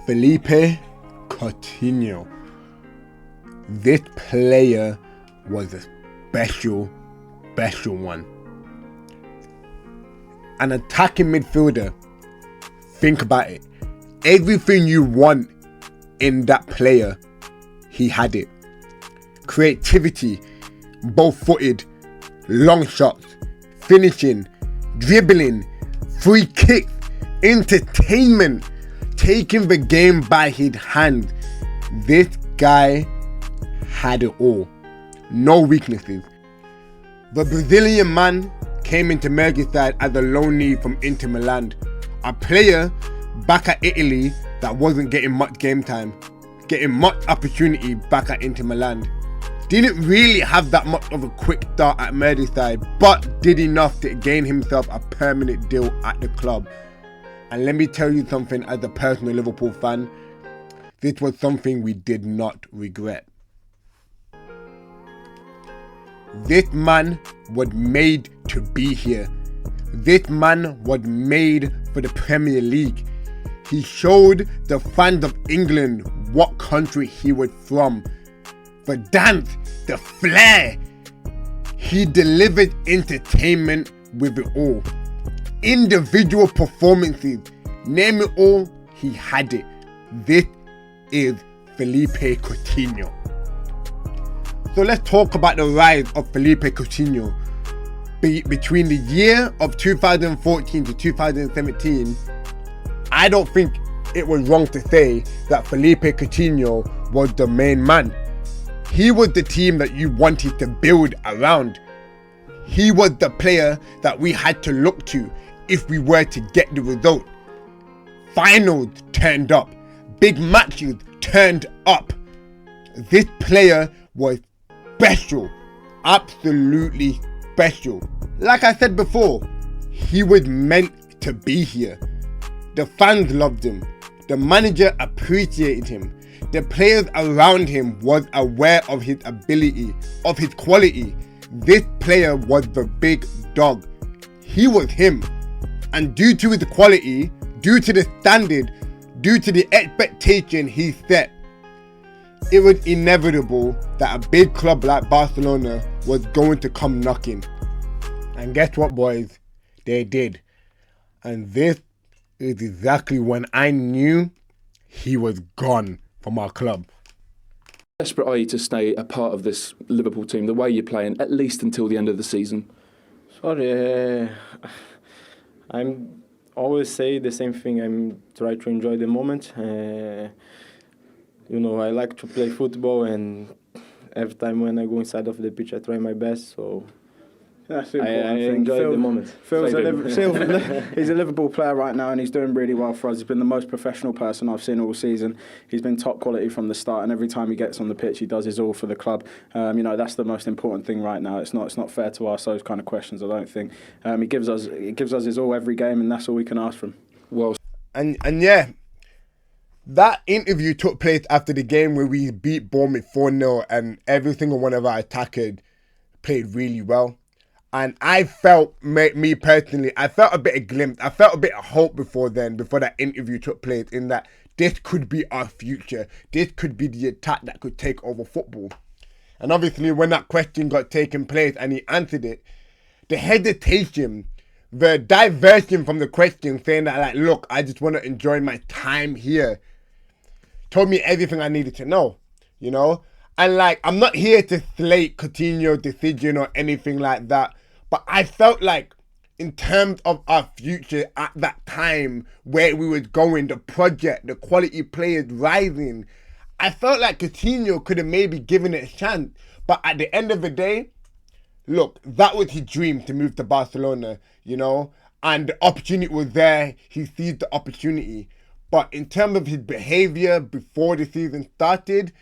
Philippe Coutinho. This player was a special one. An attacking midfielder. Think about it. Everything you want in that player, he had it. Creativity, both-footed, long shots, finishing, dribbling, free kicks, entertainment, taking the game by his hand. This guy had it all. No weaknesses. The Brazilian man came into Merseyside as a loanee from Inter Milan. A player back at Italy that wasn't getting much game time, getting much opportunity back at Inter Milan. Didn't really have that much of a quick start at Merseyside, but did enough to gain himself a permanent deal at the club. And let me tell you something, as a personal Liverpool fan, this was something we did not regret. This man was made to be here. This man was made for the Premier League. He showed the fans of England what country he was from. The dance, the flair. He delivered entertainment with it all. Individual performances, name it all, he had it. This is Philippe Coutinho. So let's talk about the rise of Philippe Coutinho. Between the year of 2014 to 2017, I don't think it was wrong to say that Philippe Coutinho was the main man. He was the team that you wanted to build around. He was the player that we had to look to if we were to get the result. Finals turned up. Big matches turned up. This player was special. Absolutely special. Like I said before, he was meant to be here. The fans loved him. The manager appreciated him. The players around him was aware of his ability, of his quality. This player was the big dog. He was him. And due to his quality, due to the standard, due to the expectation he set, it was inevitable that a big club like Barcelona was going to come knocking. And guess what, boys? They did. And this is exactly when I knew he was gone from our club. Desperate are you to stay a part of this Liverpool team, the way you're playing, at least until the end of the season? Sorry, I'm always say the same thing. I'm try to enjoy the moment. I like to play football, and every time when I go inside of the pitch, I try my best. So that's I enjoy the moment. Phil's he's a Liverpool player right now, and he's doing really well for us. He's been the most professional person I've seen all season. He's been top quality from the start, and every time he gets on the pitch, he does his all for the club. That's the most important thing right now. It's not fair to ask those kind of questions, I don't think. He gives us his all every game, and that's all we can ask from him. Well, and yeah, that interview took place after the game where we beat Bournemouth 4-0, and every single one of our attackers played really well. And I felt, me personally, I felt a bit of glimpse. I felt a bit of hope before that interview took place, in that this could be our future. This could be the attack that could take over football. And obviously when that question got taken place and he answered it, the hesitation, the diversion from the question, saying that, like, look, I just want to enjoy my time here, told me everything I needed to know, And like, I'm not here to slate Coutinho's decision or anything like that, but I felt like, in terms of our future at that time, where we was going, the project, the quality players rising, I felt like Coutinho could have maybe given it a chance. But at the end of the day, look, that was his dream, to move to Barcelona, and the opportunity was there. He seized the opportunity. But in terms of his behaviour before the season started,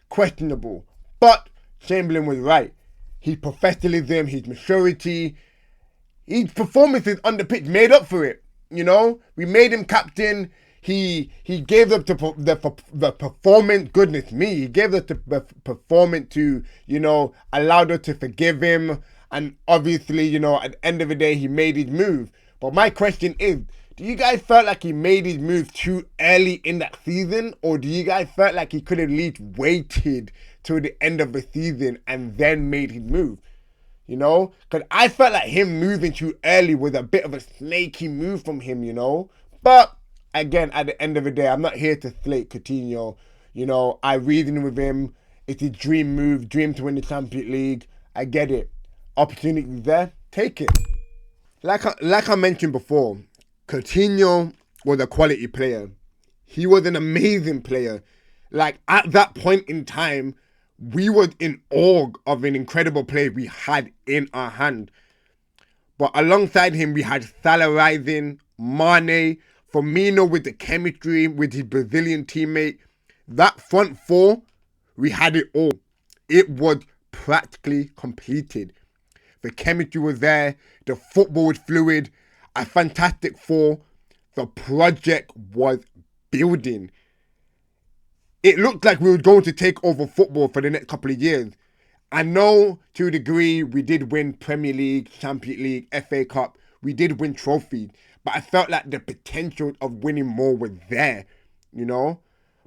questionable. But Chamberlain was right. His professionalism, his maturity, his performances on the pitch made up for it. We made him captain. He gave up the performance. Goodness me, he gave us the performance to allowed us to forgive him. And obviously, at the end of the day, he made his move. But my question is, Do you guys felt like he made his move too early in that season? Or do you guys felt like he could have at least waited till the end of the season and then made his move? You know? Because I felt like him moving too early was a bit of a snaky move from him, you know? But, again, at the end of the day, I'm not here to slate Coutinho. You know, I reason with him. It's his dream move, dream to win the Champions League. I get it. Opportunity there, take it. Like I mentioned before, Coutinho was a quality player. He was an amazing player. Like, at that point in time, we were in awe of an incredible player we had in our hand. But alongside him, we had Salah rising, Mane, Firmino with the chemistry with his Brazilian teammate. That front four, we had it all. It was practically completed. The chemistry was there. The football was fluid. A fantastic four. The project was building. It looked like we were going to take over football for the next couple of years. I know to a degree we did win Premier League, Champions League, FA Cup. We did win trophies. But I felt like the potential of winning more was there, you know.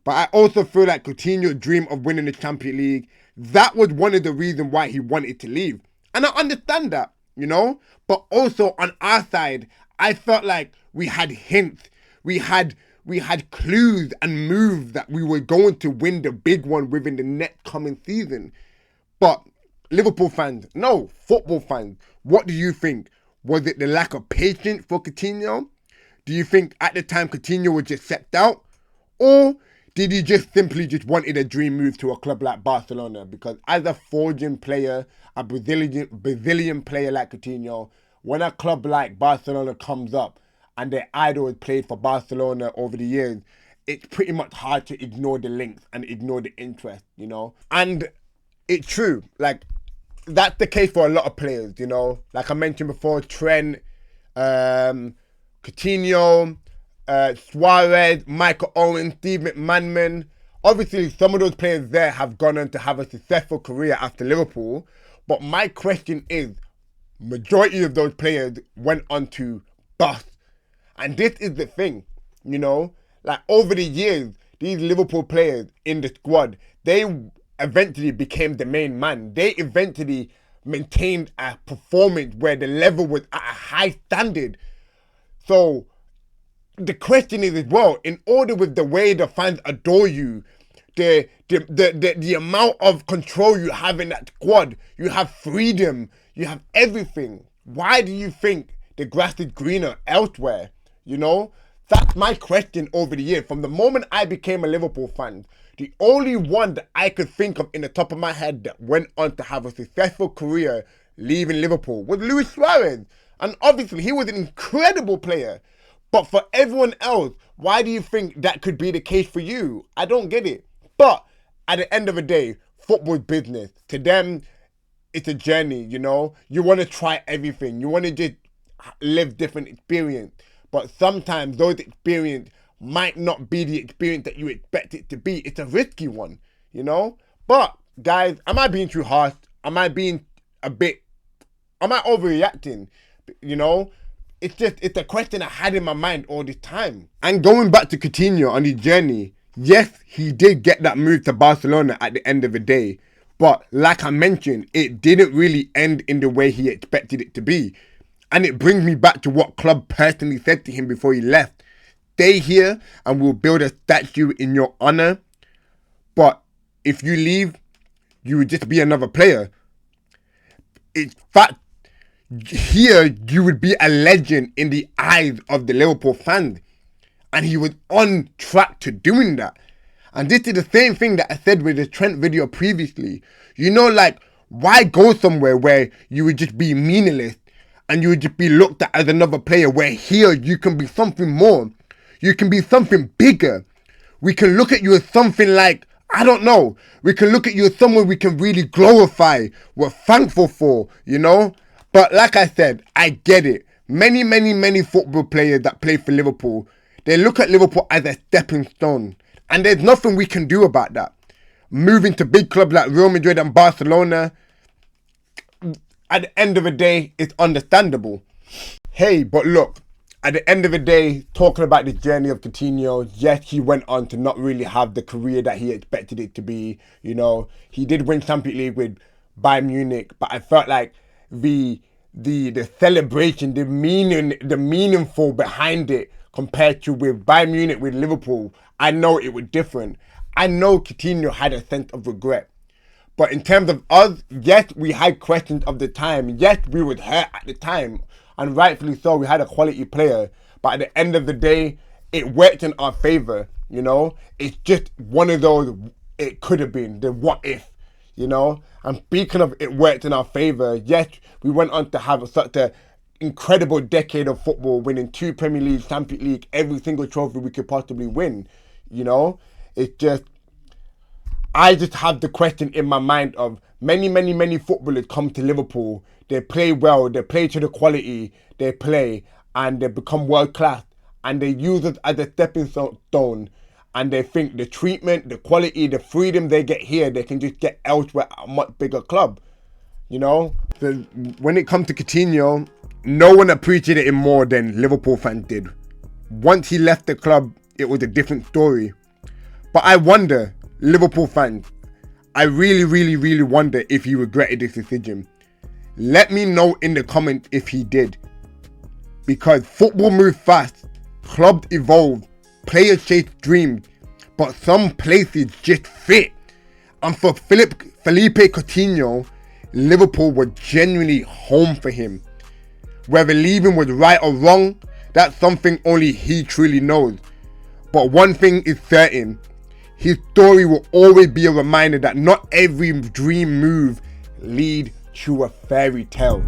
But I also feel like Coutinho's dream of winning the Champions League, that was one of the reasons why he wanted to leave. And I understand that, you know. But also on our side, I felt like we had hints. We had clues and moves that we were going to win the big one within the next coming season. But Liverpool fans, no, football fans, what do you think? Was it the lack of patience for Coutinho? Do you think at the time Coutinho was just stepped out? Or did he just simply just wanted a dream move to a club like Barcelona? Because as a forging player, a Brazilian player like Coutinho, when a club like Barcelona comes up and their idol has played for Barcelona over the years, it's pretty much hard to ignore the links and ignore the interest, you know? And it's true, like, that's the case for a lot of players, you know? Like I mentioned before, Trent, Coutinho, Suarez, Michael Owen, Steve McManaman. Obviously, some of those players there have gone on to have a successful career after Liverpool. But my question is, majority of those players went on to bust. And this is the thing, you know? Like, over the years, these Liverpool players in the squad, they eventually became the main man. They eventually maintained a performance where the level was at a high standard. So the question is as well, in order with the way the fans adore you, the amount of control you have in that squad, you have freedom, you have everything. Why do you think the grass is greener elsewhere? You know, that's my question over the years. From the moment I became a Liverpool fan, the only one that I could think of in the top of my head that went on to have a successful career leaving Liverpool was Luis Suarez. And obviously, he was an incredible player. But for everyone else, why do you think that could be the case for you? I don't get it. But at the end of the day, football's business. To them, it's a journey, you know? You want to try everything. You want to just live different experience. But sometimes those experiences might not be the experience that you expect it to be. It's a risky one, you know? But, guys, am I being too harsh? Am I overreacting? You know? It's a question I had in my mind all this time. And going back to Coutinho on his journey, yes, he did get that move to Barcelona at the end of the day. But like I mentioned, it didn't really end in the way he expected it to be. And it brings me back to what Klopp personally said to him before he left. Stay here and we'll build a statue in your honor. But if you leave, you would just be another player. In fact, here you would be a legend in the eyes of the Liverpool fans. And he was on track to doing that. And this is the same thing that I said with the Trent video previously. You know, like, why go somewhere where you would just be meaningless and you would just be looked at as another player, where here you can be something more. You can be something bigger. We can look at you as something like, I don't know. We can look at you as someone we can really glorify. We're thankful for, you know? But like I said, I get it. Many football players that play for Liverpool, they look at Liverpool as a stepping stone. And there's nothing we can do about that. Moving to big clubs like Real Madrid and Barcelona, at the end of the day, it's understandable. Hey, but look, at the end of the day, talking about the journey of Coutinho, yes, he went on to not really have the career that he expected it to be. You know, he did win Champions League with Bayern Munich, but I felt like the celebration, the meaningful behind it compared to with Bayern Munich with Liverpool, I know it was different. I know Coutinho had a sense of regret. But in terms of us, yes, we had questions of the time. Yes, we were hurt at the time. And rightfully so, we had a quality player. But at the end of the day, it worked in our favour, you know? It's just one of those, it could have been, the what if, you know? And speaking of it worked in our favour, yes, we went on to have such an incredible decade of football, winning 2 Premier League, Champions League, every single trophy we could possibly win, you know? It's just, I just have the question in my mind of many footballers come to Liverpool, they play well, they play to the quality they play, and they become world class, and they use it as a stepping stone, and they think the treatment, the quality, the freedom they get here, they can just get elsewhere at a much bigger club, you know? So when it comes to Coutinho, no one appreciated him more than Liverpool fans did. Once he left the club, it was a different story. But I wonder, Liverpool fans, I really wonder if he regretted this decision. Let me know in the comments if he did. Because football moves fast, clubs evolve, players chase dreams, but some places just fit. And for Philippe Coutinho, Liverpool was genuinely home for him. Whether leaving was right or wrong, that's something only he truly knows. But one thing is certain, his story will always be a reminder that not every dream move leads to a fairy tale.